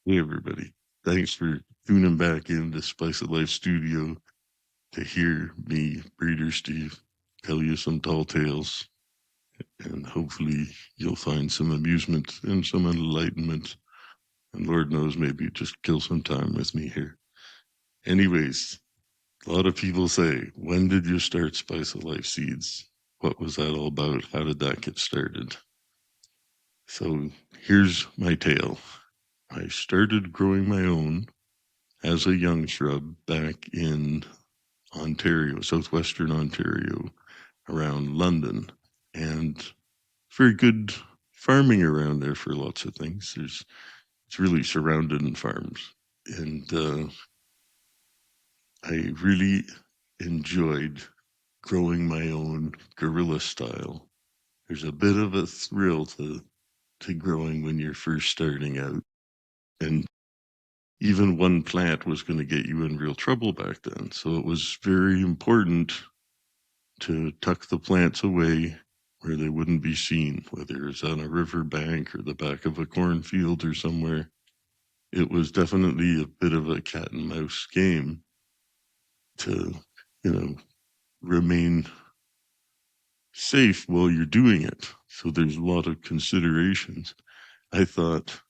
Hey, everybody. Thanks for tuning back in to Spice of Life Studio to hear me, Breeder Steve, tell you some tall tales. And hopefully you'll find some amusement and some enlightenment. And Lord knows, maybe just kill some time with me here. Anyways, a lot of people say, when did you start Spice of Life Seeds? What was that all about? How did that get started? So here's my tale. I started growing my own as a young shrub back in Ontario, southwestern Ontario, around London, and very good farming around there for lots of things. It's really surrounded in farms, and I really enjoyed growing my own guerrilla style. There's a bit of a thrill to growing when you're first starting out, and even one plant was going to get you in real trouble back then. So it was very important to tuck the plants away where they wouldn't be seen, whether it's on a river bank or the back of a cornfield or somewhere. It was definitely a bit of a cat and mouse game to, you know, remain safe while you're doing it. So there's a lot of considerations. I thought,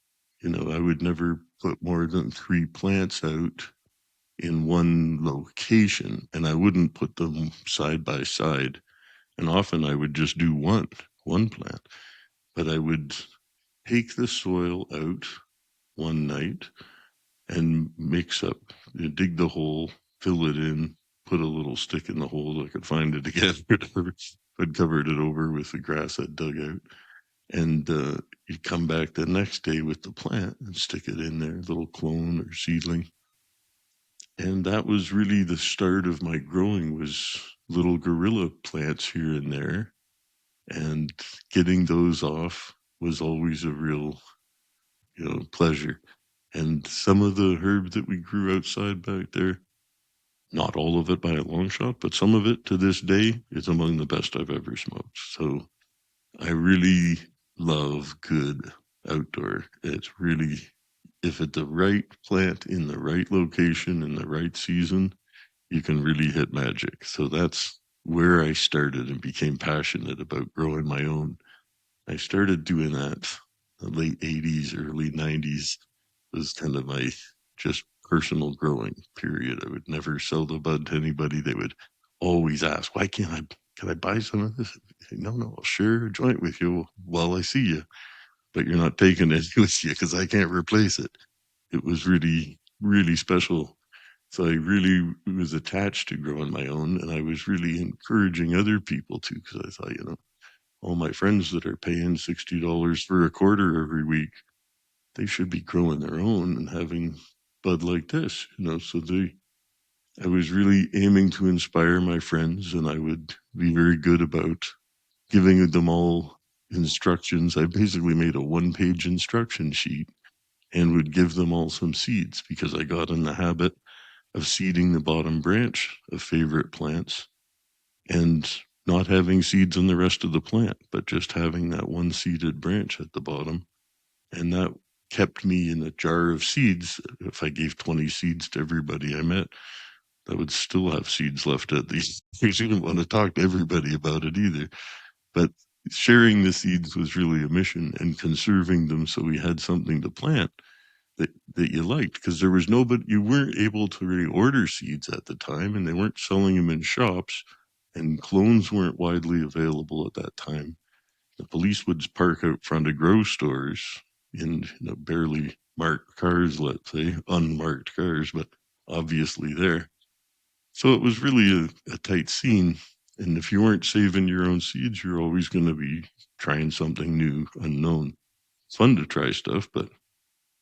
I would never put more than 3 plants out in one location, and I wouldn't put them side by side. And often I would just do one plant, but I would take the soil out one night and mix up, dig the hole, fill it in, put a little stick in the hole. I could find it again, whatever. I'd covered it over with the grass I'd dug out. And you'd come back the next day with the plant and stick it in there, little clone or seedling. And that was really the start of my growing, was little guerrilla plants here and there. And getting those off was always a real, pleasure. And some of the herb that we grew outside back there, not all of it by a long shot, but some of it to this day is among the best I've ever smoked. So I really love good outdoor. It's really, if it's the right plant in the right location in the right season, you can really hit magic. So that's where I started and became passionate about growing my own. I started doing that the late 80s, early 90s. It was kind of my just personal growing period. I would never sell the bud to anybody. They would always ask, why can I buy some of this? No, I'll share a joint with you while I see you, but you're not taking it with you because I can't replace it. It was really, really special. So I really was attached to growing my own, and I was really encouraging other people to, because I thought, all my friends that are paying $60 for a quarter every week, they should be growing their own and having bud like this, So I was really aiming to inspire my friends, and I would be very good about giving them all instructions. I basically made a 1-page instruction sheet and would give them all some seeds, because I got in the habit of seeding the bottom branch of favorite plants and not having seeds in the rest of the plant, but just having that one seeded branch at the bottom. And that kept me in a jar of seeds. If I gave 20 seeds to everybody I met, I would still have seeds left at these. You didn't want to talk to everybody about it either. But sharing the seeds was really a mission, and conserving them so we had something to plant that you liked, because there was nobody, you weren't able to really order seeds at the time, and they weren't selling them in shops, and clones weren't widely available at that time. The police would park out front of grow stores in barely marked cars, let's say, unmarked cars, but obviously there. So it was really a tight scene. And if you weren't saving your own seeds, you're always going to be trying something new, unknown. It's fun to try stuff, but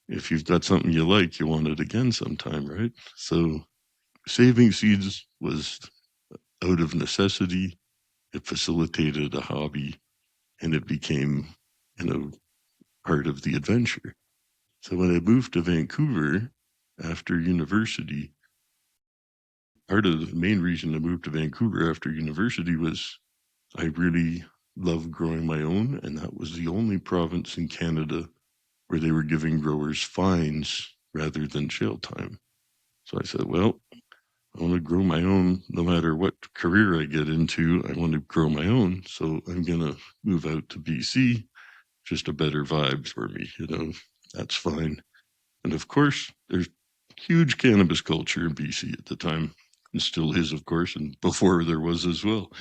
if you've got something you like, you want it again sometime, right? So saving seeds was out of necessity. It facilitated a hobby, and it became, part of the adventure. So when I moved to Vancouver after university, part of the main reason I moved to Vancouver after university was I really loved growing my own, and that was the only province in Canada where they were giving growers fines rather than jail time. So I said, well, I want to grow my own no matter what career I get into. I want to grow my own. So I'm going to move out to BC, just a better vibe for me, that's fine. And of course, there's huge cannabis culture in BC at the time, and still is, of course, and before there was as well.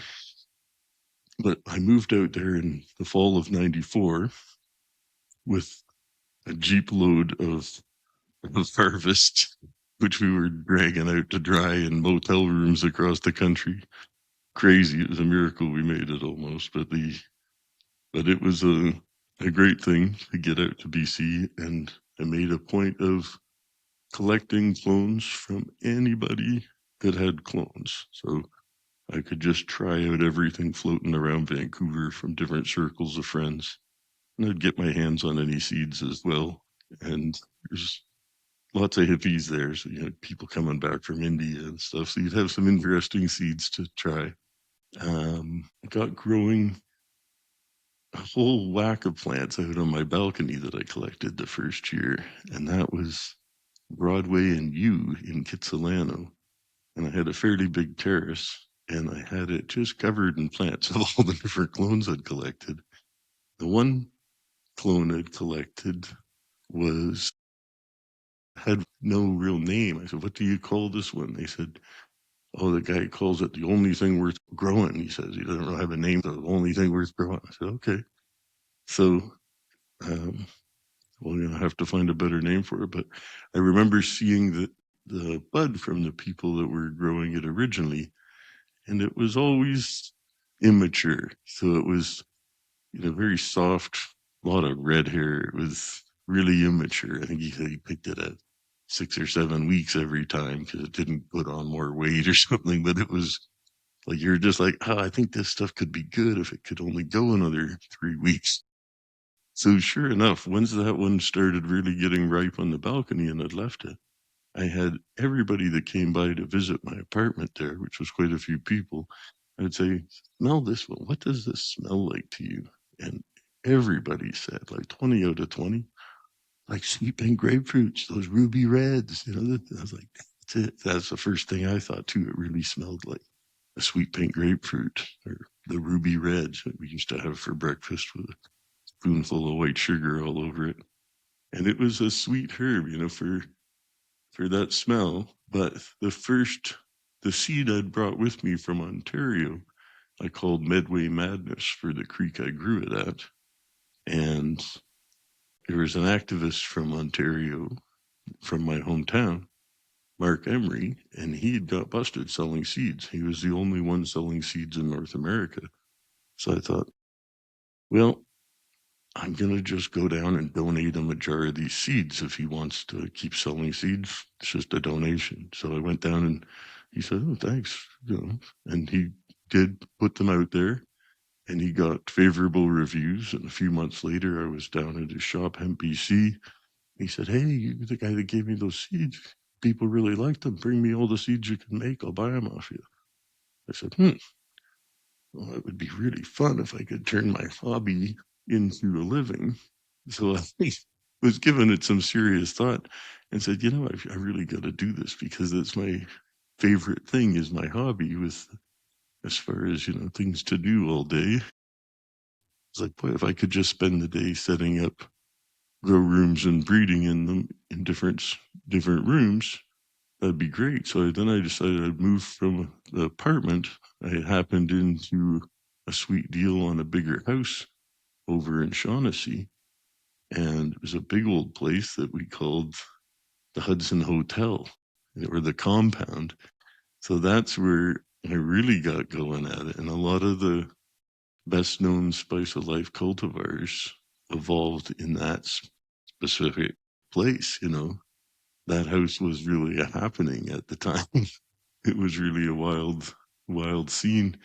But I moved out there in the fall of '94 with a Jeep load of harvest, which we were dragging out to dry in motel rooms across the country. Crazy. It was a miracle we made it almost, but it was a great thing to get out to BC, and I made a point of collecting clones from anybody that had clones. So I could just try out everything floating around Vancouver from different circles of friends. And I'd get my hands on any seeds as well. And there's lots of hippies there. So, people coming back from India and stuff. So you'd have some interesting seeds to try. I got growing a whole whack of plants out on my balcony that I collected the first year. And that was Broadway and U in Kitsilano. And I had a fairly big terrace, and I had it just covered in plants of all the different clones I'd collected. The one clone I'd collected had no real name. I said, "What do you call this one?" They said, "Oh, the guy calls it the only thing worth growing." He says he doesn't really have a name, the only thing worth growing. I said, "Okay." So, well, I have to find a better name for it. But I remember seeing the bud from the people that were growing it originally, and it was always immature. So it was, very soft, a lot of red hair. It was really immature. I think he said he picked it at 6 or 7 weeks every time because it didn't put on more weight or something. But it was like, you're just like, oh, I think this stuff could be good if it could only go another 3 weeks. So sure enough, once that one started really getting ripe on the balcony and I'd left it, I had everybody that came by to visit my apartment there, which was quite a few people. I'd say, smell this one. What does this smell like to you? And everybody said, like 20 out of 20, like sweet pink grapefruits, those ruby reds. I was like, that's it. That's the first thing I thought too. It really smelled like a sweet pink grapefruit or the ruby reds that we used to have for breakfast with a spoonful of white sugar all over it. And it was a sweet herb, for that smell. But the seed I'd brought with me from Ontario, I called Medway Madness for the creek I grew it at. And there was an activist from Ontario, from my hometown, Mark Emery, and he had got busted selling seeds. He was the only one selling seeds in North America. So I thought, well, I'm going to just go down and donate him a jar of these seeds if he wants to keep selling seeds. It's just a donation. So I went down and he said, oh, thanks. And he did put them out there and he got favorable reviews. And a few months later, I was down at his shop, Hemp BC. He said, hey, you're the guy that gave me those seeds. People really like them. Bring me all the seeds you can make. I'll buy them off you. I said, well, it would be really fun if I could turn my hobby into a living. So I was giving it some serious thought and said, I really got to do this because it's my favorite thing is my hobby with as far as, things to do all day. It's like, boy, if I could just spend the day setting up grow rooms and breeding in them in different rooms, that'd be great. So then I decided I'd move from the apartment. I happened into a sweet deal on a bigger house over in Shaughnessy. And it was a big old place that we called the Hudson Hotel or the compound. So that's where I really got going at it. And a lot of the best known Spice of Life cultivars evolved in that specific place. That house was really a happening at the time. It was really a wild scene.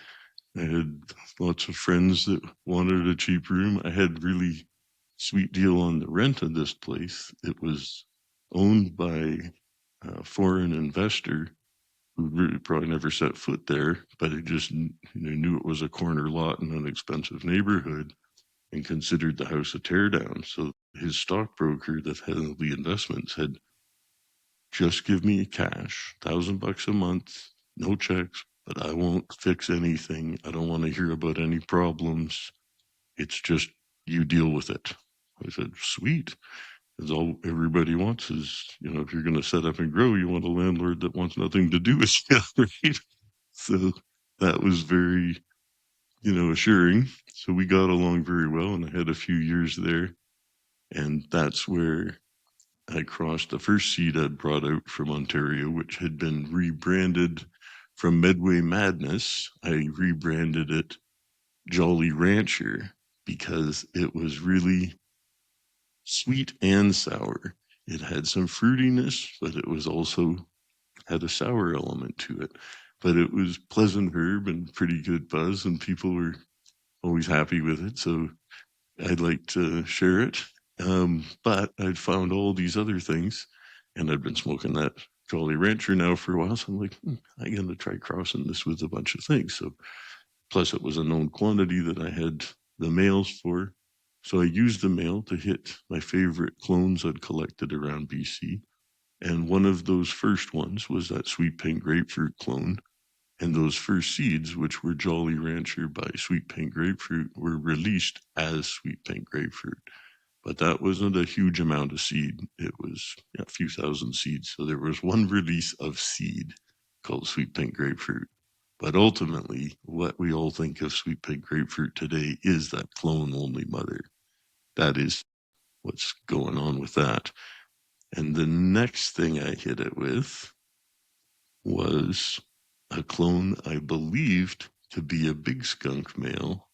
I had lots of friends that wanted a cheap room. I had really sweet deal on the rent of this place. It was owned by a foreign investor who really probably never set foot there, but he just knew it was a corner lot in an expensive neighborhood and considered the house a teardown. So his stockbroker that handled the investment said, just give me cash, $1,000 a month, no checks, but I won't fix anything. I don't want to hear about any problems. It's just you deal with it. I said, sweet. Because all everybody wants is, if you're going to set up and grow, you want a landlord that wants nothing to do with you, right? So that was very, assuring. So we got along very well, and I had a few years there. And that's where I crossed the first seed I'd brought out from Ontario, which had been rebranded from Medway Madness. I rebranded it Jolly Rancher because it was really sweet and sour. It had some fruitiness, but it was also had a sour element to it. But it was pleasant herb and pretty good buzz, and people were always happy with it. So I'd like to share it. But I'd found all these other things, and I'd been smoking that Jolly Rancher now for a while. So I'm like, I'm going to try crossing this with a bunch of things. So plus it was a known quantity that I had the males for. So I used the male to hit my favorite clones I'd collected around BC. And one of those first ones was that Sweet Pink Grapefruit clone. And those first seeds, which were Jolly Rancher by Sweet Pink Grapefruit, were released as Sweet Pink Grapefruit. But that wasn't a huge amount of seed. It was a few thousand seeds. So there was one release of seed called Sweet Pink Grapefruit. But ultimately, what we all think of Sweet Pink Grapefruit today is that clone only mother. That is what's going on with that. And the next thing I hit it with was a clone I believed to be a big skunk male,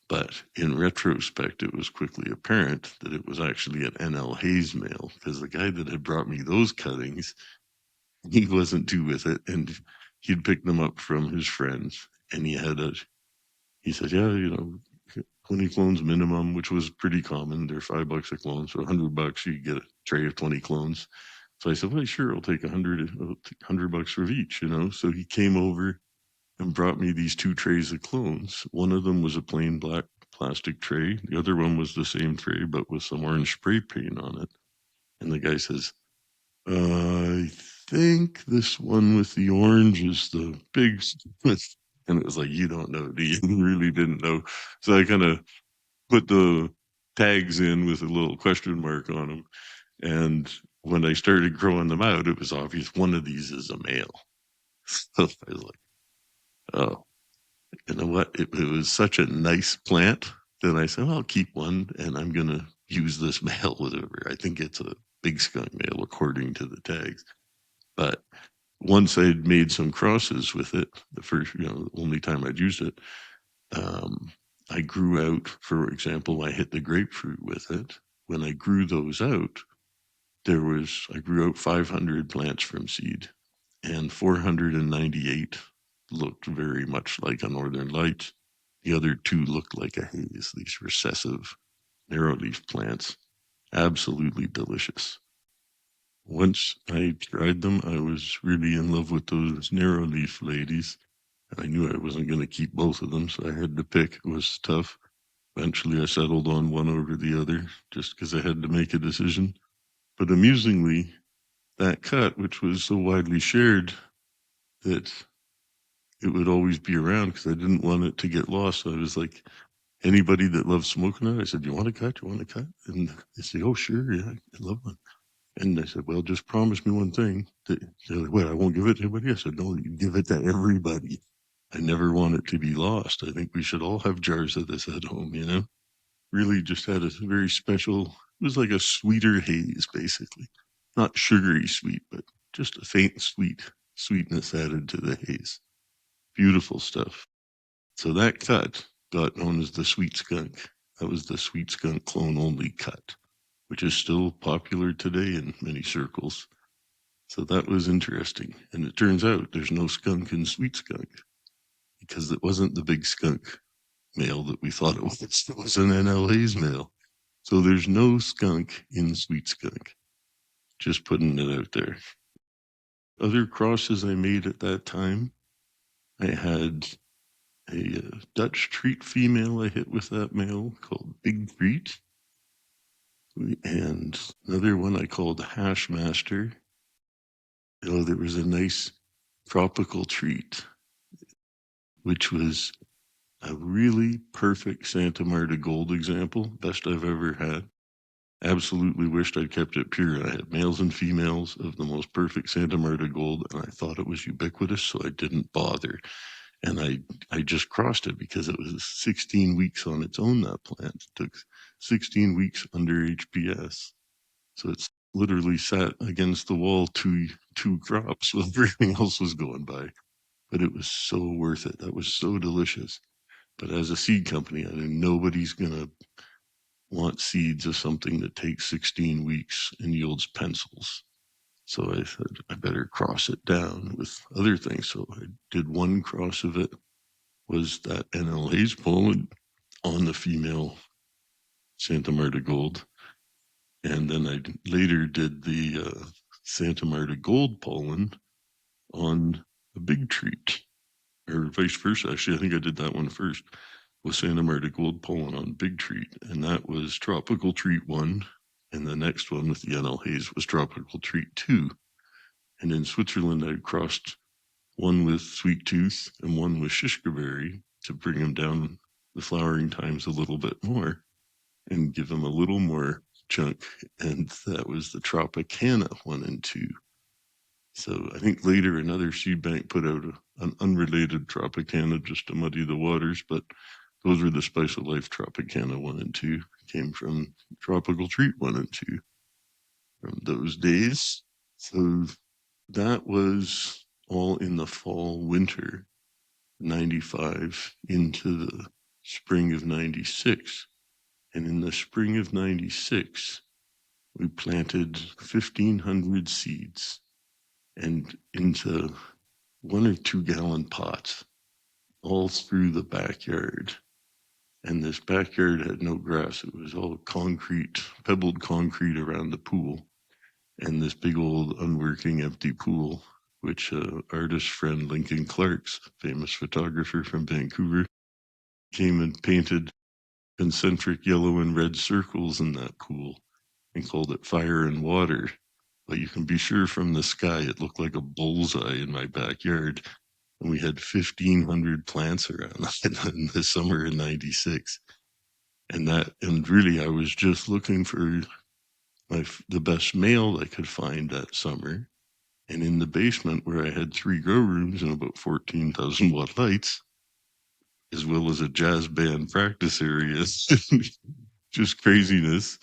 but in retrospect, it was quickly apparent that it was actually an NL Hayes male because the guy that had brought me those cuttings, he wasn't too with it, and he'd picked them up from his friends, and he said, yeah, 20 clones minimum, which was pretty common. They're $5 a clone, so $100 you get a tray of 20 clones. So I said, well, sure, I'll take $100 for each, So he came over and brought me these 2 trays of clones. One of them was a plain black plastic tray. The other one was the same tray, but with some orange spray paint on it. And the guy says, I think this one with the orange is the big. And it was like, you don't know, do you? Really didn't know. So I kind of put the tags in with a little question mark on them. And when I started growing them out, it was obvious one of these is a male. So I was like, oh, you know what? It was such a nice plant that I said, well, I'll keep one and I'm going to use this male, whatever. I think it's a big skunk male according to the tags. But once I'd made some crosses with it, the first, the only time I'd used it, I grew out, for example, I hit the grapefruit with it. When I grew those out, I grew out 500 plants from seed, and 498 looked very much like a Northern Light. The other 2 looked like a haze, these recessive narrow leaf plants. Absolutely delicious. Once I tried them, I was really in love with those narrow leaf ladies. I knew I wasn't going to keep both of them, so I had to pick. It was tough. Eventually, I settled on one over the other just because I had to make a decision. But amusingly, that cut, which was so widely shared that it would always be around because I didn't want it to get lost. So I was like, anybody that loves smoking it, I said, "Do you want a cut? Do you want a cut?" And they say, "Oh, sure, yeah, I love one." And I said, "Well, just promise me one thing." They're like, "What? I won't give it to anybody." I said, "No, you give it to everybody. I never want it to be lost. I think we should all have jars of this at home, Really just had a very special, it was like a sweeter haze, basically. Not sugary sweet, but just a faint sweetness added to the haze. Beautiful stuff. So that cut got known as the Sweet Skunk. That was the Sweet Skunk clone only cut, which is still popular today in many circles. So that was interesting. And it turns out there's no skunk in Sweet Skunk because it wasn't the big skunk male that we thought it was. It was an NLA's male. So there's no skunk in Sweet Skunk. Just putting it out there. Other crosses I made at that time, I had a Dutch treat female I hit with that male called Big Treat. and another one I called Hash Master. There was a nice tropical treat, which was a really perfect Santa Marta Gold example, best I've ever had. Absolutely wished I'd kept it pure. I had males and females of the most perfect Santa Marta Gold, and I thought it was ubiquitous, so I didn't bother. And I just crossed it because it was 16 weeks on its own, that plant. It took 16 weeks under HPS. So it's literally sat against the wall two crops while everything else was going by. But it was so worth it. That was so delicious. But as a seed company, I knew nobody's gonna want seeds of something that takes 16 weeks and yields pencils. So I said I better cross it down with other things. So I did one cross of it, was that NL Hayes pollen on the female Santa Marta Gold. And then I later did the Santa Marta Gold pollen on a big treat, or vice versa. Actually, I think I did that one first, with Santa Marta Gold pollen on big treat. And that was Tropical Treat 1. And the next one with the NL Hayes was Tropical Treat 2. And in Switzerland, I crossed one with Sweet Tooth and one with Shishkaberry to bring them down the flowering times a little bit more and give them a little more chunk. And that was the Tropicana 1 and 2. So I think later another seed bank put out an unrelated Tropicana just to muddy the waters, but those were the Spice of Life Tropicana 1 and 2. Came from Tropical Treat 1 and 2 from those days. So that was all in the fall, winter 95 into the spring of 96. And in the spring of 96, we planted 1,500 seeds and into 1 or 2 gallon pots all through the backyard. And this backyard had no grass. It was all concrete, pebbled concrete around the pool. And this big old unworking empty pool, which artist friend Lincoln Clark's, famous photographer from Vancouver, came and painted concentric yellow and red circles in that pool and called it Fire and Water. But you can be sure from the sky it looked like a bullseye in my backyard. And we had 1,500 plants around in the summer in 96. And really I was just looking for the best male I could find that summer. And in the basement where I had 3 grow rooms and about 14,000 watt lights, as well as a jazz band practice area, just craziness.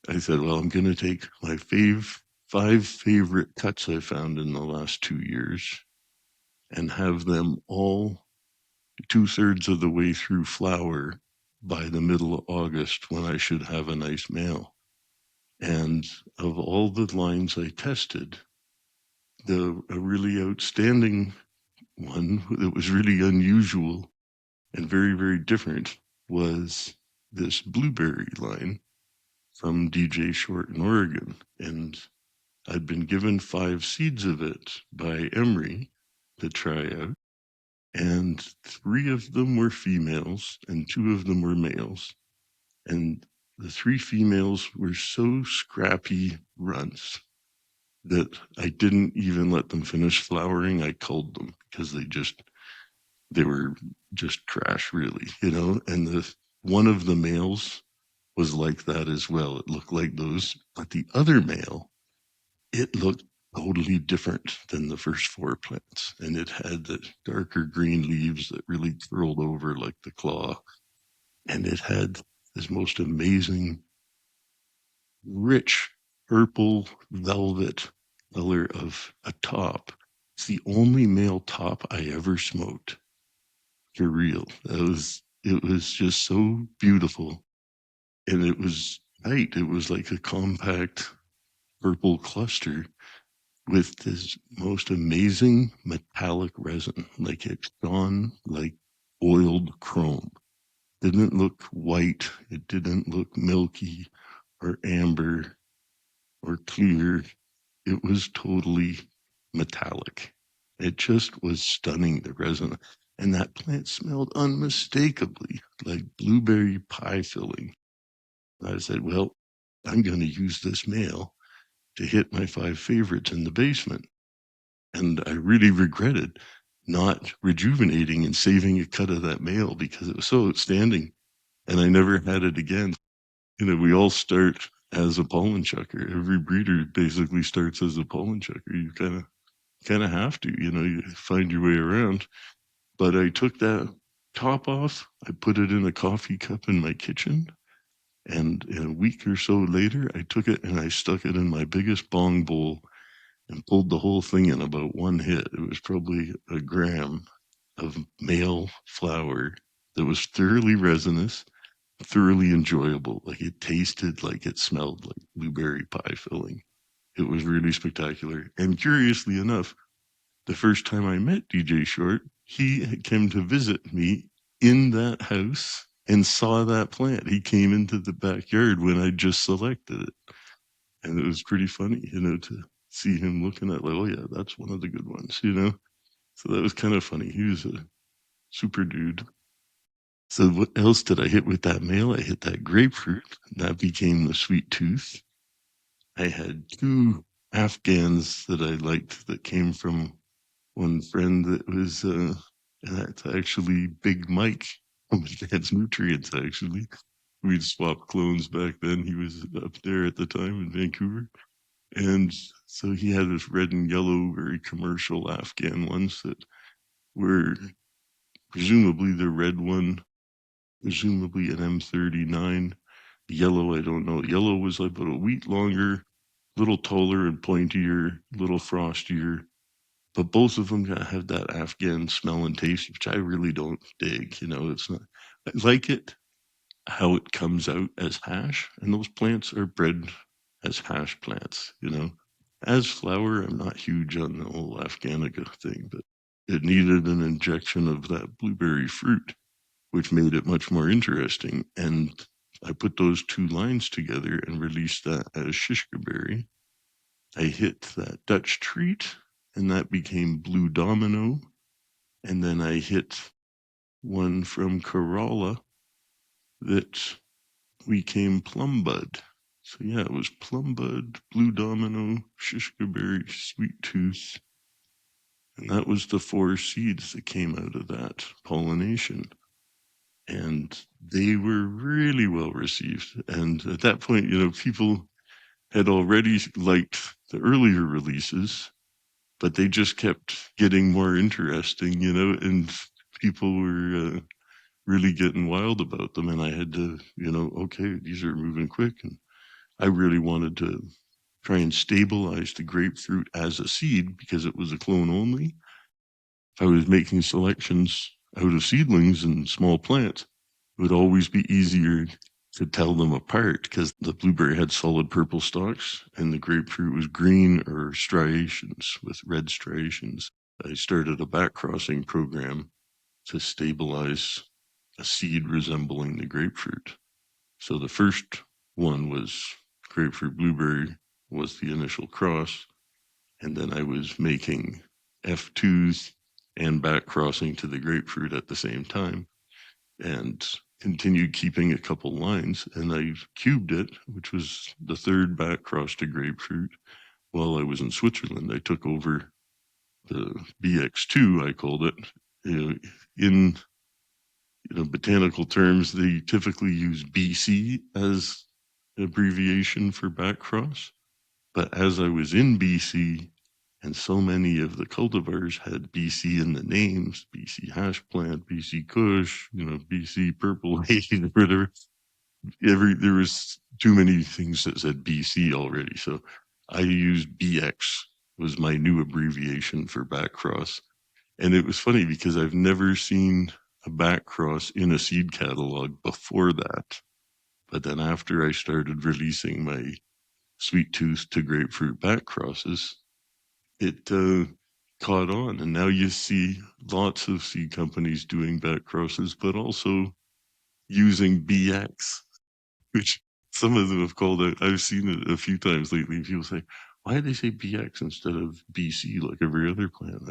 I said, well, I'm going to take my 5 favorite cuts I found in the last 2 years and have them all 2/3 of the way through flower by the middle of August, when I should have a nice male. And of all the lines I tested, a really outstanding one that was really unusual and very, very different was this blueberry line from DJ Short in Oregon. And I'd been given 5 seeds of it by Emery to try out. And 3 of them were females and 2 of them were males. And the 3 females were so scrappy runts that I didn't even let them finish flowering. I culled them because they were just trash, really, And one of the males was like that as well. It looked like those, but the other male, it looked totally different than the first 4 plants. And it had the darker green leaves that really curled over like the claw. And it had this most amazing, rich purple velvet color of a top. It's the only male top I ever smoked. For real. It was just so beautiful. And it was tight. It was like a compact purple cluster with this most amazing metallic resin. Like it shone like oiled chrome. Didn't look white. It didn't look milky or amber or clear. It was totally metallic. It just was stunning, the resin. And that plant smelled unmistakably like blueberry pie filling. I said, well, I'm going to use this male to hit my 5 favorites in the basement. And I really regretted not rejuvenating and saving a cut of that male because it was so outstanding. And I never had it again. We all start as a pollen chucker. Every breeder basically starts as a pollen chucker. You kind of have to, you find your way around. But I took that top off. I put it in a coffee cup in my kitchen. And a week or so later, I took it and I stuck it in my biggest bong bowl and pulled the whole thing in about one hit. It was probably a gram of male flower that was thoroughly resinous, thoroughly enjoyable. Like it tasted like it smelled like blueberry pie filling. It was really spectacular. And curiously enough, the first time I met DJ Short, he came to visit me in that house and saw that plant. He came into the backyard when I just selected it. And it was pretty funny, to see him looking at like, oh yeah, that's one of the good ones. So that was kind of funny. He was a super dude. So what else did I hit with that male? I hit that grapefruit. That became the sweet tooth. I had 2 Afghans that I liked that came from one friend that was, and that's actually Big Mike from Advanced Nutrients, actually. We'd swapped clones back then. He was up there at the time in Vancouver. And so he had this red and yellow, very commercial Afghan ones that were presumably the red one, presumably an M39. Yellow, I don't know. Yellow was like about a week longer, little taller and pointier, little frostier. But both of them have that Afghan smell and taste, which I really don't dig. It's not, I like it how it comes out as hash, and those plants are bred as hash plants. As flower, I'm not huge on the whole Afghanica thing, but it needed an injection of that blueberry fruit, which made it much more interesting. And I put those 2 lines together and released that as Shishkaberry. I hit that Dutch treat, and that became Blue Domino. And then I hit one from Corolla that became Plum Bud. So yeah, it was Plum Bud, Blue Domino, Shishkaberry, Sweet Tooth, and that was the 4 seeds that came out of that pollination. And they were really well received. And at that point, people had already liked the earlier releases, but they just kept getting more interesting, and people were really getting wild about them. And I had to, okay, these are moving quick. And I really wanted to try and stabilize the grapefruit as a seed because it was a clone only. If I was making selections out of seedlings and small plants, it would always be easier to tell them apart because the blueberry had solid purple stalks and the grapefruit was green or striations with red striations. I started a back crossing program to stabilize a seed resembling the grapefruit. So the first one was grapefruit blueberry was the initial cross. And then I was making F2s and back crossing to the grapefruit at the same time and continued keeping a couple lines. And I cubed it, which was the third back cross to grapefruit. While I was in Switzerland, I took over the BX2, I called it. In botanical terms, they typically use BC as abbreviation for back cross. But as I was in BC, and so many of the cultivars had BC in the names, BC hash plant, BC Kush, BC purple haze, whatever. There was too many things that said BC already. So I used BX was my new abbreviation for back cross. And it was funny because I've never seen a back cross in a seed catalog before that. But then after I started releasing my sweet tooth to grapefruit back crosses, it caught on. And now you see lots of seed companies doing back crosses, but also using BX, which some of them have called out. I've seen it a few times lately. People say, why did they say BX instead of BC like every other plant?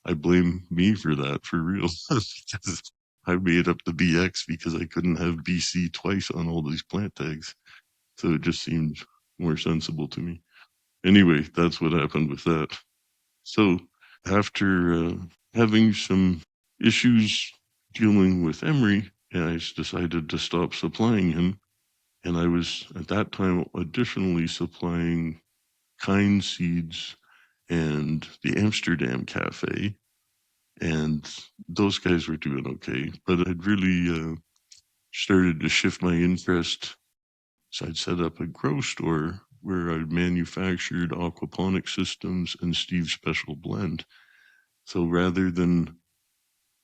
I blame me for that for real. Because I made up the BX because I couldn't have BC twice on all these plant tags. So it just seemed more sensible to me. Anyway, that's what happened with that. So after having some issues dealing with Emery, I decided to stop supplying him. And I was at that time additionally supplying Kind Seeds and the Amsterdam Cafe. And those guys were doing okay. But I'd really started to shift my interest. So I'd set up a grow store where I manufactured aquaponic systems and Steve's Special Blend. So rather than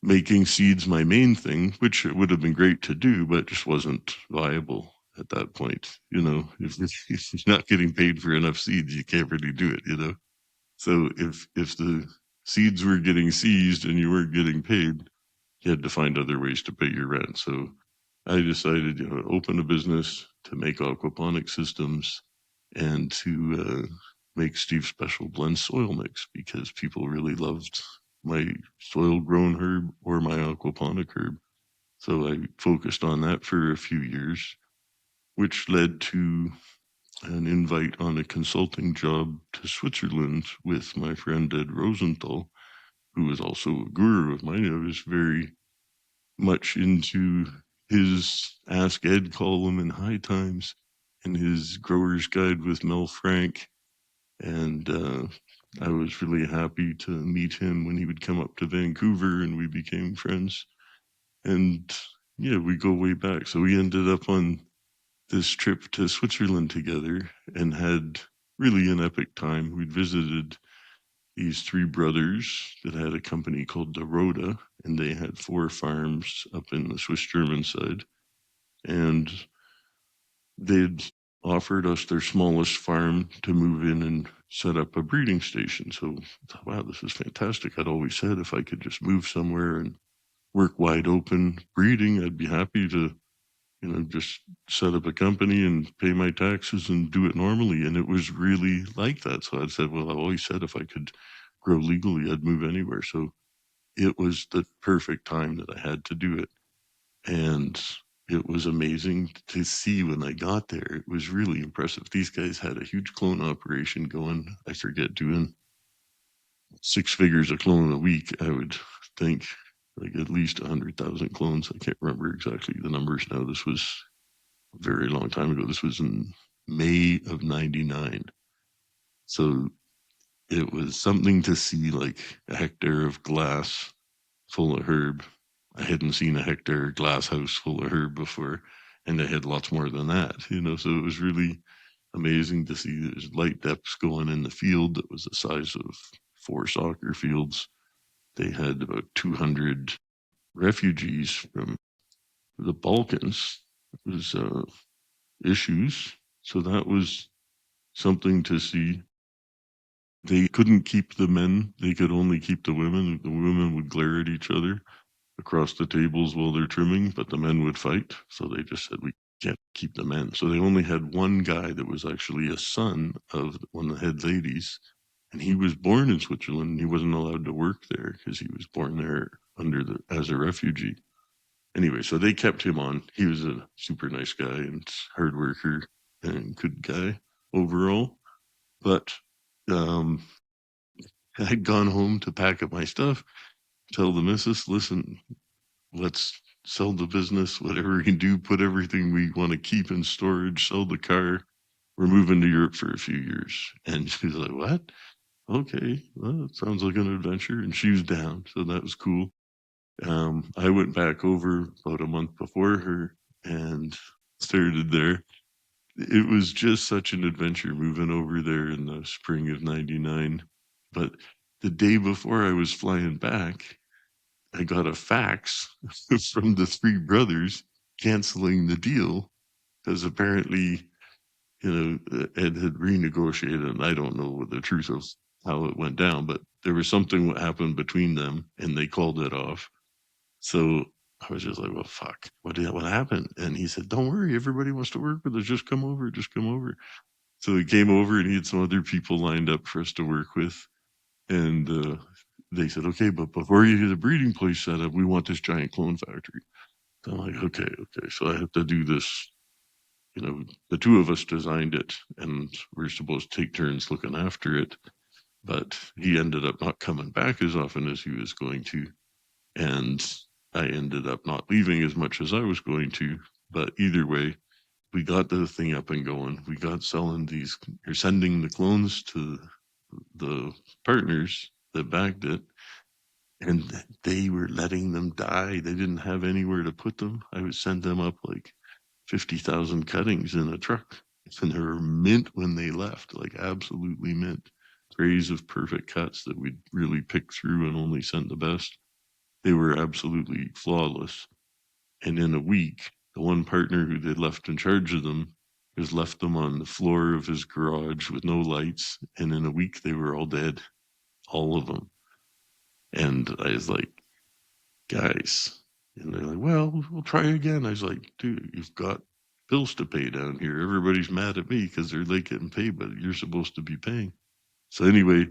making seeds my main thing, which it would have been great to do, but just wasn't viable at that point. If you're not getting paid for enough seeds, you can't really do it. So if the seeds were getting seized and you weren't getting paid, you had to find other ways to pay your rent. So I decided, to open a business to make aquaponic systems and to make Steve's Special Blend soil mix because people really loved my soil grown herb or my aquaponic herb. So I focused on that for a few years, which led to an invite on a consulting job to Switzerland with my friend Ed Rosenthal, who was also a guru of mine. I was very much into his Ask Ed column in High Times and his Grower's Guide with Mel Frank. And I was really happy to meet him when he would come up to Vancouver and we became friends. And yeah, we go way back. So we ended up on this trip to Switzerland together and had really an epic time. We'd visited these three brothers that had a company called Dorota, and they had 4 farms up in the Swiss German side. And they'd offered us their smallest farm to move in and set up a breeding station. So I thought, wow, this is fantastic. I'd always said if I could just move somewhere and work wide open breeding, I'd be happy to, just set up a company and pay my taxes and do it normally. And it was really like that. So I said, well, I've always said if I could grow legally, I'd move anywhere. So it was the perfect time that I had to do it. And it was amazing to see when I got there. It was really impressive. These guys had a huge clone operation going. I forget, doing 6 figures a clone a week, I would think, like at least 100,000 clones. I can't remember exactly the numbers now. This was a very long time ago. This was in May of 99. So it was something to see, like a hectare of glass full of herb. I hadn't seen a hectare glass house full of herb before, and I had lots more than that. So it was really amazing to see there's light depths going in the field that was the size of 4 soccer fields. They had about 200 refugees from the Balkans. It was issues. So that was something to see. They couldn't keep the men, they could only keep the women. The women would glare at each other across the tables while they're trimming, but the men would fight. So they just said, we can't keep the men. So they only had one guy that was actually a son of one of the head ladies. And he was born in Switzerland. He wasn't allowed to work there because he was born there as a refugee. Anyway, so they kept him on. He was a super nice guy and hard worker and good guy overall. But um, I had gone home to pack up my stuff, tell the missus, listen, let's sell the business, whatever we can do, put everything we want to keep in storage, sell the car. We're moving to Europe for a few years. And she's like, what? Okay, well, it sounds like an adventure. And she was down. So that was cool. I went back over about a month before her and started there. It was just such an adventure moving over there in the spring of 99. But the day before I was flying back, I got a fax from the 3 brothers canceling the deal because apparently, Ed had renegotiated, and I don't know what the truth of how it went down, but there was something that happened between them, and they called it off. So I was just like, well, fuck, what happened? And he said, don't worry, everybody wants to work with us. Just come over, just come over. So he came over, and he had some other people lined up for us to work with. And they said, okay, but before you get a breeding place set up, we want this giant clone factory. So I'm like, okay. So I have to do this the two of us designed it and we're supposed to take turns looking after it, but he ended up not coming back as often as he was going to. And I ended up not leaving as much as I was going to. But either way, we got the thing up and going. We got selling these, or sending the clones to the partners that bagged it, and they were letting them die. They didn't have anywhere to put them. I would send them up like 50,000 cuttings in a truck, and they were mint when they left, like absolutely mint. Trays of perfect cuts that we'd really picked through and only sent the best. They were absolutely flawless. And in a week, the one partner who they'd left in charge of them has left them on the floor of his garage with no lights. And in a week, they were all dead, all of them. And I was like, guys, and they're like, well, we'll try again. I was like, dude, you've got bills to pay down here. Everybody's mad at me because they're late getting paid, but you're supposed to be paying. So anyway,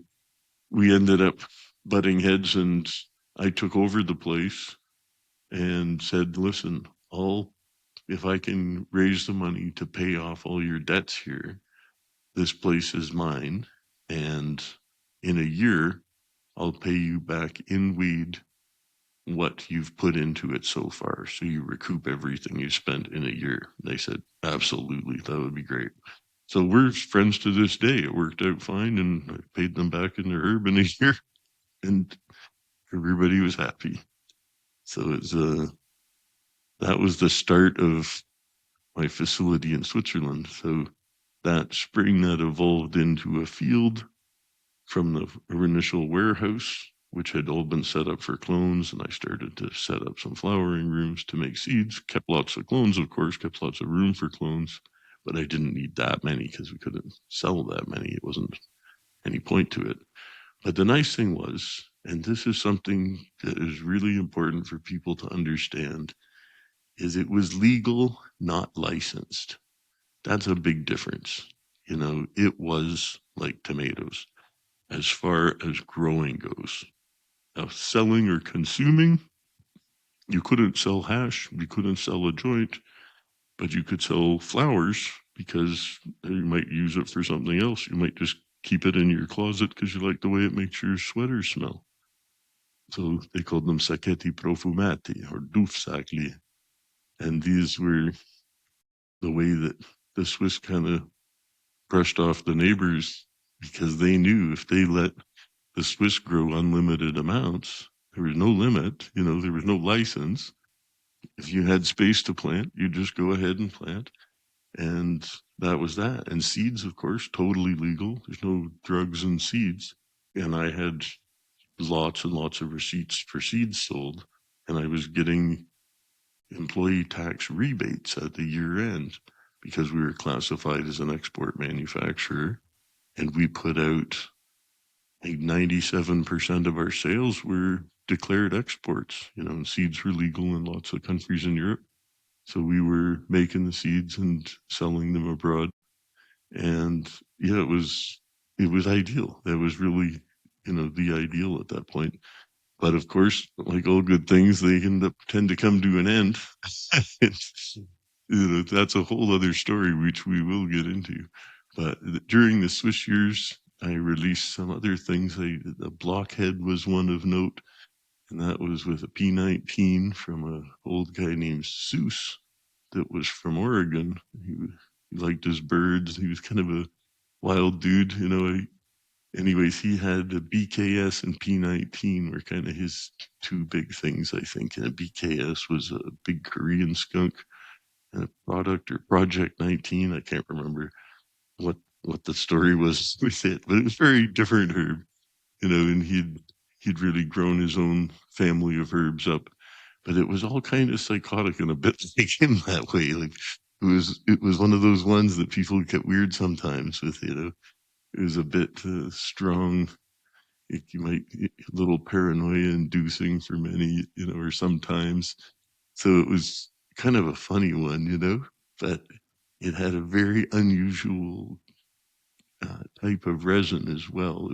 we ended up butting heads, and I took over the place and said, listen, if I can raise the money to pay off all your debts here, this place is mine. And in a year, I'll pay you back in weed what you've put into it so far. So you recoup everything you spent in a year. They said, absolutely, that would be great. So we're friends to this day. It worked out fine, and I paid them back in their herb in a year, and everybody was happy. So that was the start of my facility in Switzerland. So that spring, that evolved into a field from the initial warehouse, which had all been set up for clones. And I started to set up some flowering rooms to make seeds. Kept lots of clones, of course, kept lots of room for clones, but I didn't need that many because we couldn't sell that many. It wasn't any point to it. But the nice thing was, and this is something that is really important for people to understand, is it was legal, not licensed. That's a big difference. It was like tomatoes as far as growing goes. Now, selling or consuming, you couldn't sell hash, you couldn't sell a joint, but you could sell flowers because you might use it for something else. You might just keep it in your closet because you like the way it makes your sweater smell. So they called them sacchetti profumati or dufsakli. And these were the way that the Swiss kind of brushed off the neighbors because they knew if they let the Swiss grow unlimited amounts, there was no limit, there was no license. If you had space to plant, you just go ahead and plant. And that was that. And seeds, of course, totally legal. There's no drugs in seeds. And I had lots and lots of receipts for seeds sold. And I was getting employee tax rebates at the year end because we were classified as an export manufacturer. And we put out like 97% of our sales were declared exports, and seeds were legal in lots of countries in Europe. So we were making the seeds and selling them abroad. And yeah, it was ideal. That was really, the ideal at that point. But of course, like all good things, they tend to come to an end. That's a whole other story, which we will get into. But during the Swiss years, I released some other things. The Blockhead was one of note, and that was with a P19 from an old guy named Seuss that was from Oregon. He liked his birds. He was kind of a wild dude, Anyways, he had a BKS and P19 were kind of his two big things, I think. And a BKS was a big Korean skunk, and a product or Project 19. I can't remember what the story was with it, but it was very different herb, and he'd really grown his own family of herbs up. But it was all kind of psychotic and a bit like him that way. Like it was one of those ones that people get weird sometimes with, it was a bit strong. You might a little paranoia inducing for many, or sometimes. So it was kind of a funny one, but it had a very unusual type of resin as well.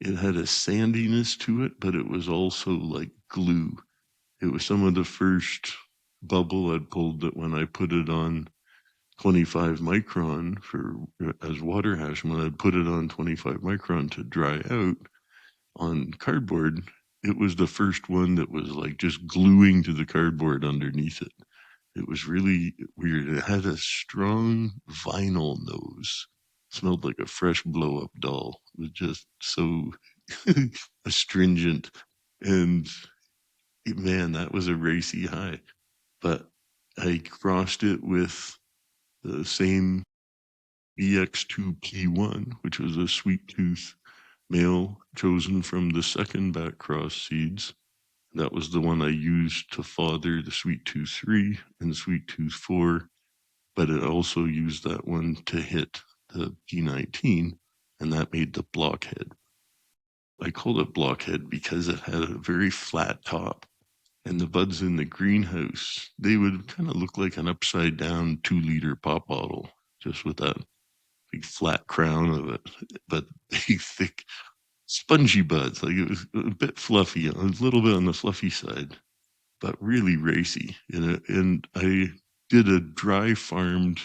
It had a sandiness to it, but it was also like glue. It was some of the first bubble I'd pulled that when I put it on 25 micron for as water hash. And when I'd put it on 25 micron to dry out on cardboard, it was the first one that was like just gluing to the cardboard underneath it. It was really weird. It had a strong vinyl nose. Smelled like a fresh blow up doll. It was just so astringent. And man, that was a racy high. But I crossed it with the same EX2P1, which was a sweet tooth male chosen from the second back cross seeds. That was the one I used to father the Sweet Tooth 3 and Sweet Tooth 4, but it also used that one to hit the P19, and that made the Blockhead. I called it Blockhead because it had a very flat top, and the buds in the greenhouse, they would kind of look like an upside down 2-liter pop bottle, just with that big flat crown of it, but big, thick, spongy buds. Like it was a bit fluffy, a little bit on the fluffy side, but really racy. And I did a dry farmed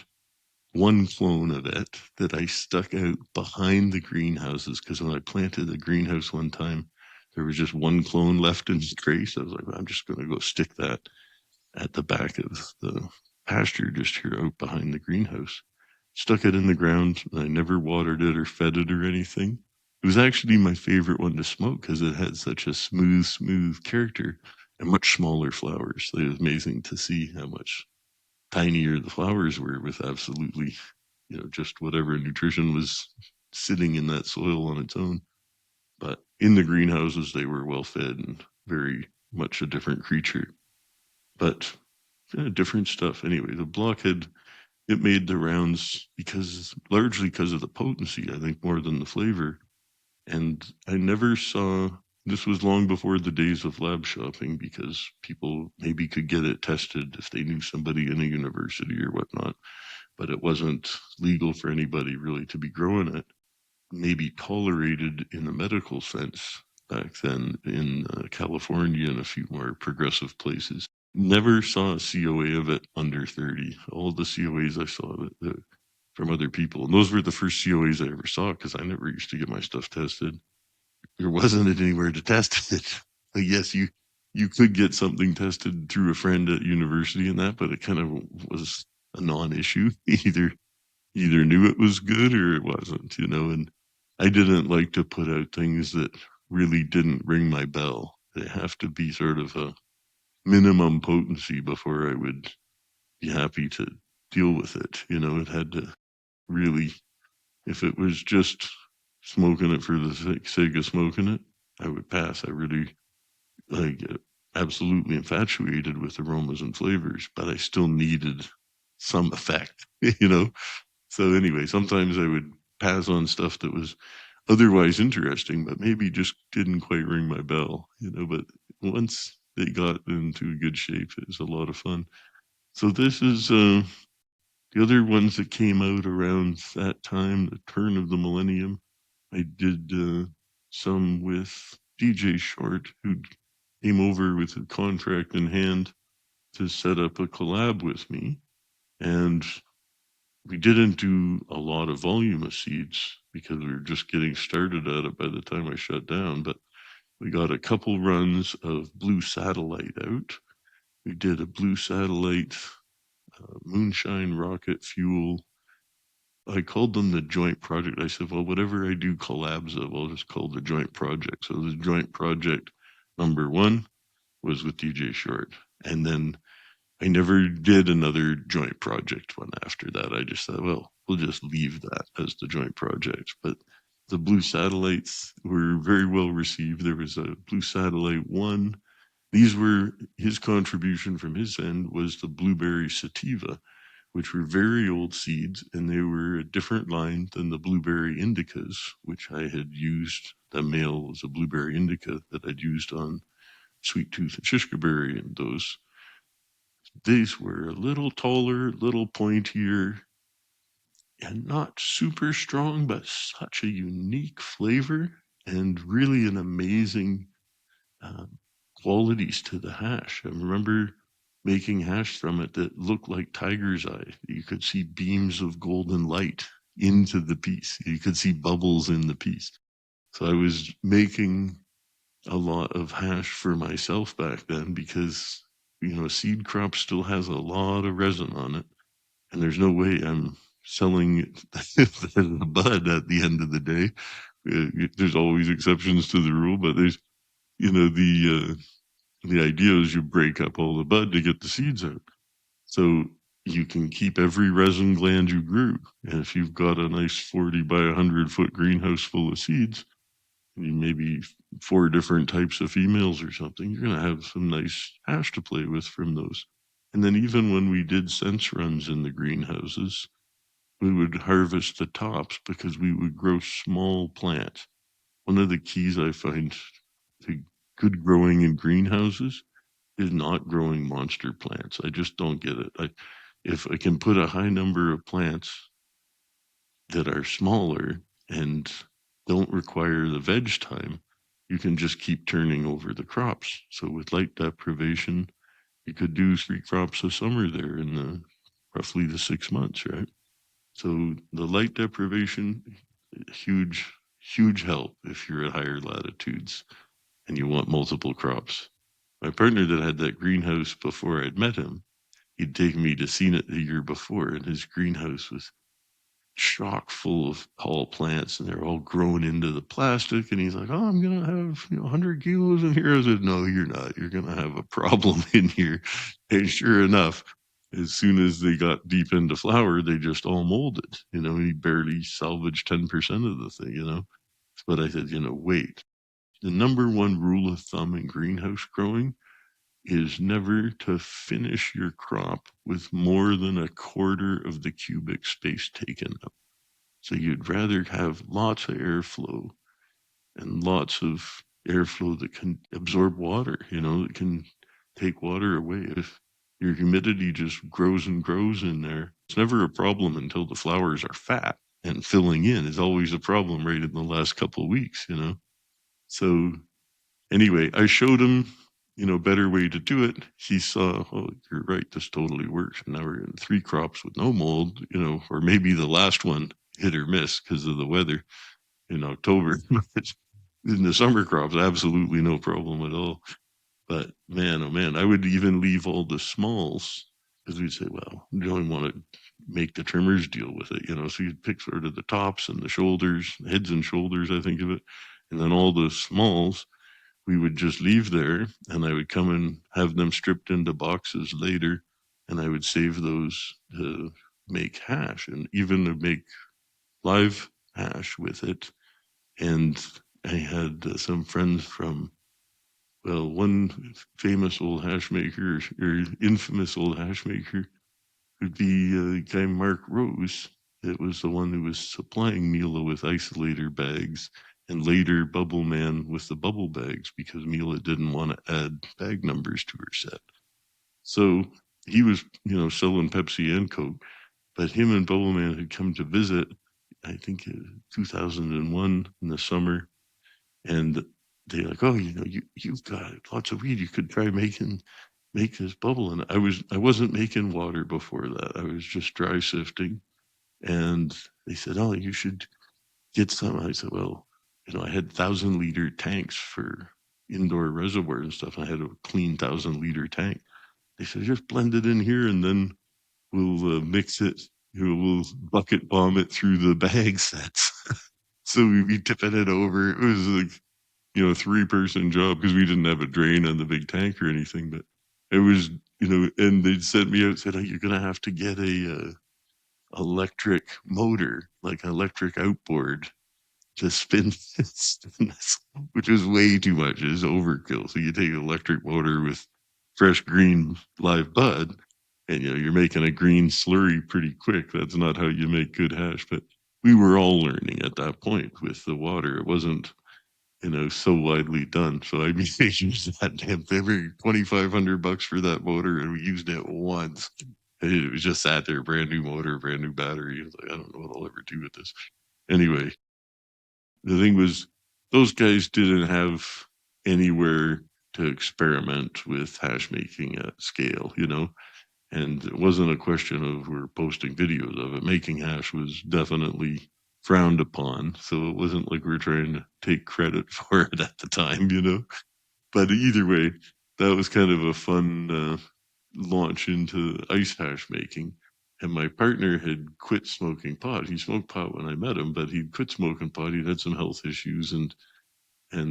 one clone of it that I stuck out behind the greenhouses because when I planted the greenhouse one time, there was just one clone left in the trace. I was like, I'm just going to go stick that at the back of the pasture just here out behind the greenhouse. Stuck it in the ground. I never watered it or fed it or anything. It was actually my favorite one to smoke because it had such a smooth character and much smaller flowers. It was amazing to see how much tinier the flowers were with absolutely, just whatever nutrition was sitting in that soil on its own. But in the greenhouses, they were well fed and very much a different creature. But different stuff. Anyway, the Blockhead, it made the rounds largely because of the potency, I think, more than the flavor. And I never saw, this was long before the days of lab shopping because people maybe could get it tested if they knew somebody in a university or whatnot, but it wasn't legal for anybody really to be growing it. Maybe tolerated in the medical sense back then in California and a few more progressive places. Never saw a COA of it under 30. All the COAs I saw of it from other people, and those were the first COAs I ever saw because I never used to get my stuff tested. There wasn't anywhere to test it. Like, yes, you could get something tested through a friend at university and that, but it kind of was a non-issue. Either knew it was good or it wasn't, and I didn't like to put out things that really didn't ring my bell. They have to be sort of a minimum potency before I would be happy to deal with it. It had to really, if it was just smoking it for the sake of smoking it, I would pass. I really like absolutely infatuated with aromas and flavors, but I still needed some effect, you know? So anyway, sometimes I would pass on stuff that was otherwise interesting, but maybe just didn't quite ring my bell, but once they got into good shape, it was a lot of fun. So this is the other ones that came out around that time, the turn of the millennium. I did some with DJ Short, who came over with a contract in hand to set up a collab with me. And we didn't do a lot of volume of seeds because we were just getting started at it by the time I shut down. But we got a couple runs of Blue Satellite out. We did a Blue Satellite moonshine rocket fuel. I called them the joint project. I said, well, whatever I do collabs of, I'll just call the joint project. So the joint project number one was with DJ Short. And then I never did another joint project one after that. I just thought, well, we'll just leave that as the joint project. But the Blue Satellites were very well received. There was a Blue Satellite 1. These were his contribution from his end was the Blueberry Sativa, which were very old seeds, and they were a different line than the Blueberry Indicas, which I had used. The male was a Blueberry Indica that I'd used on Sweet Tooth and Shishkaberry, and these were a little taller, little pointier, and not super strong, but such a unique flavor and really an amazing qualities to the hash. I remember making hash from it that looked like tiger's eye. You could see beams of golden light into the piece. You could see bubbles in the piece. So I was making a lot of hash for myself back then because, seed crop still has a lot of resin on it. And there's no way I'm selling it as a bud at the end of the day. There's always exceptions to the rule, but there's, the idea is you break up all the bud to get the seeds out. So you can keep every resin gland you grew. And if you've got a nice 40 by 100-foot greenhouse full of seeds, maybe 4 different types of females or something, you're going to have some nice hash to play with from those. And then even when we did sense runs in the greenhouses, we would harvest the tops because we would grow small plants. One of the keys I find to good growing in greenhouses is not growing monster plants. I just don't get it. If I can put a high number of plants that are smaller and don't require the veg time, you can just keep turning over the crops. So with light deprivation, you could do 3 crops a summer there in roughly the 6 months, right? So the light deprivation, huge, huge help if you're at higher latitudes and you want multiple crops. My partner that had that greenhouse before I'd met him, he'd taken me to see it the year before, and his greenhouse was chock full of tall plants, and they're all grown into the plastic. And he's like, "Oh, I'm gonna have 100 kilos in here." I said, "No, you're not. You're gonna have a problem in here." And sure enough, as soon as they got deep into flower, they just all molded. He barely salvaged 10% of the thing. But I said, wait. The number one rule of thumb in greenhouse growing is never to finish your crop with more than a quarter of the cubic space taken up. So you'd rather have lots of airflow and lots of airflow that can absorb water, that can take water away. If your humidity just grows and grows in there, it's never a problem until the flowers are fat, and filling in is always a problem right in the last couple of weeks. So anyway, I showed him, better way to do it. He saw, oh, you're right, this totally works. And now we're in 3 crops with no mold, or maybe the last one hit or miss because of the weather in October. In the summer crops, absolutely no problem at all. But man, oh man, I would even leave all the smalls because we'd say, well, you don't want to make the trimmers deal with it, So you'd pick sort of the tops and the shoulders, heads and shoulders, I think of it. And then all the smalls we would just leave there, and I would come and have them stripped into boxes later, and I would save those to make hash and even to make live hash with it. And I had some friends from, well, one famous old hash maker or infamous old hash maker would be guy Mark Rose. It was the one who was supplying Mila with isolator bags and later Bubble Man with the bubble bags because Mila didn't want to add bag numbers to her set. So he was, selling Pepsi and Coke, but him and Bubble Man had come to visit, I think 2001 in the summer, and they're like, "Oh, you've got lots of weed. You could try make this bubble." And I wasn't making water before that. I was just dry sifting. And they said, "Oh, you should get some." I said, "Well, I had 1,000-liter tanks for indoor reservoir and stuff. I had a clean 1,000-liter tank." They said, "Just blend it in here and then we'll mix it. We'll bucket bomb it through the bag sets." So we'd be tipping it over. It was like, 3-person job because we didn't have a drain on the big tank or anything. But it was, and they'd sent me out and said, "Oh, you're going to have to get a electric motor, like an electric outboard to spin this," which is way too much. It's overkill. So you take an electric motor with fresh green live bud, and you're making a green slurry pretty quick. That's not how you make good hash. But we were all learning at that point with the water. It wasn't so widely done. So I mean, they used that damn every $2,500 for that motor, and we used it once. It was just sat there, brand new motor, brand new battery. I was like, I don't know what I'll ever do with this. Anyway, the thing was, those guys didn't have anywhere to experiment with hash making at scale, you know. And it wasn't a question of we're posting videos of it. Making hash was definitely frowned upon. So it wasn't like we were trying to take credit for it at the time, you know. But either way, that was kind of a fun launch into ice hash making. And my partner had quit smoking pot. He smoked pot when I met him, but he'd quit smoking pot. He'd had some health issues, and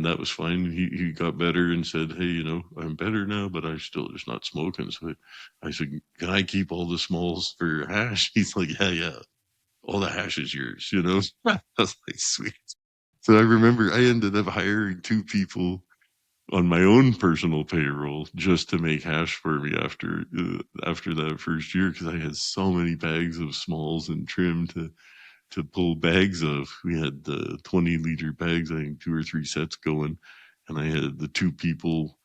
that was fine. He got better and said, "Hey, you know, I'm better now, but I still just not smoking." So I said, "Can I keep all the smalls for hash?" He's like, "Yeah, yeah, all the hash is yours." You know, I was like, "Sweet." So I remember I ended up hiring two people on my own personal payroll just to make hash for me after that first year because I had so many bags of smalls and trim to pull bags of. We had the 20-liter bags, I think 2 or 3 sets going, and I had the two people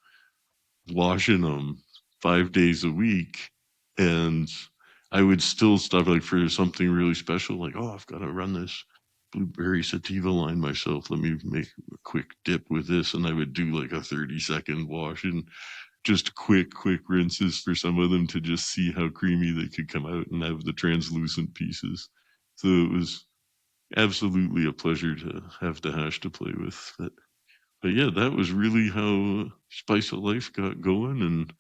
washing them 5 days a week. And I would still stop like for something really special, like, oh, I've got to run this blueberry sativa line myself. Let me make a quick dip with this. And I would do like a 30-second wash and just quick rinses for some of them to just see how creamy they could come out and have the translucent pieces. So it was absolutely a pleasure to have the hash to play with. But yeah, that was really how Spice of Life got going and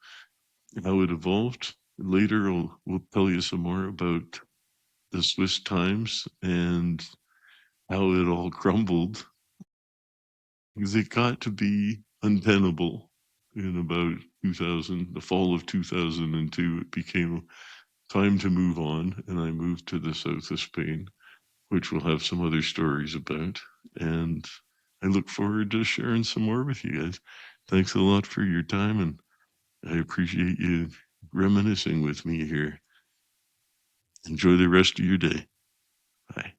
how it evolved. Later, we'll tell you some more about the Swiss times and how it all crumbled because it got to be untenable in about 2000, the fall of 2002. It became time to move on, and I moved to the south of Spain, which we'll have some other stories about. And I look forward to sharing some more with you guys. Thanks a lot for your time, and I appreciate you reminiscing with me here. Enjoy the rest of your day. Bye.